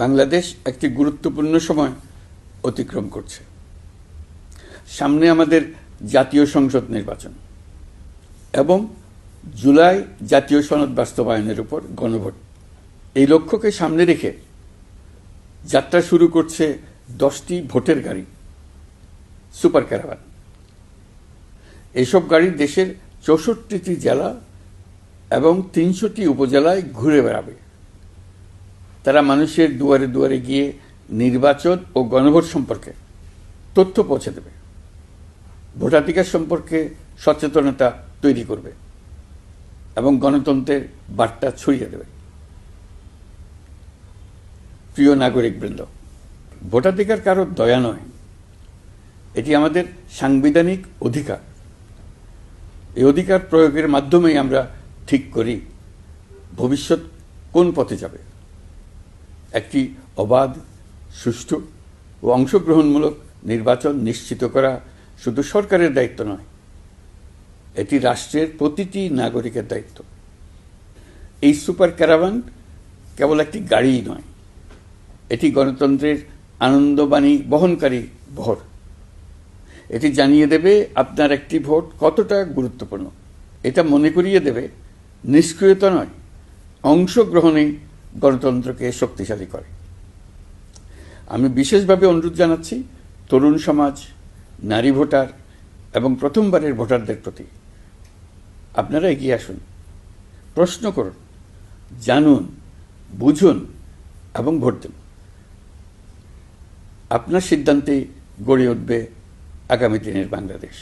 বাংলাদেশ একটি গুরুত্বপূর্ণ সময় অতিক্রম করছে। সামনে আমাদের জাতীয় সংসদ নির্বাচন এবং জুলাই জাতীয় সনদ বাস্তবায়নের উপর গণভোট। এই লক্ষ্যকে সামনে রেখে যাত্রা শুরু করছে 10টি ভোটের গাড়ি, সুপার ক্যারাভান। এইসব গাড়ি দেশের 64টি জেলা এবং 300টি উপজেলায় ঘুরে বেড়াবে। তারা মানুষের দুয়ারে দুয়ারে গিয়ে নির্বাচন ও গণভোট সম্পর্কে তথ্য পৌঁছে দেবে, ভোটাধিকার সম্পর্কে সচেতনতা তৈরি করবে এবং গণতন্ত্রের বার্তা ছড়িয়ে দেবে। প্রিয় নাগরিকবৃন্দ, ভোটাধিকার কারো দয়া নয়, এটি আমাদের সাংবিধানিক অধিকার। এই অধিকার প্রয়োগের মাধ্যমেই আমরা ঠিক করি ভবিষ্যৎ কোন পথে যাবে। একটি অবাধ, সুষ্ঠু ও অংশগ্রহণমূলক নির্বাচন নিশ্চিত করা শুধু সরকারের দায়িত্ব নয়, এটি রাষ্ট্রের প্রতিটি নাগরিকের দায়িত্ব। এই সুপার ক্যারাভান কেবল একটি গাড়িই নয়, এটি গণতন্ত্রের আনন্দবাণী বহনকারী বহর। এটি জানিয়ে দেবে আপনার একটি ভোট কতটা গুরুত্বপূর্ণ। এটা মনে করিয়ে দেবে নিষ্ক্রিয়তা নয়, অংশগ্রহণেই গণতন্ত্রকে শক্তিশালী করে। আমি বিশেষভাবে অনুরোধ জানাচ্ছি তরুণ সমাজ, নারী ভোটার এবং প্রথমবারের ভোটারদের প্রতি, আপনারা এগিয়ে আসুন, প্রশ্ন করুন, জানুন, বুঝুন এবং ভোট দিন। আপনার সিদ্ধান্তেই গড়ে উঠবে আগামী দিনের বাংলাদেশ।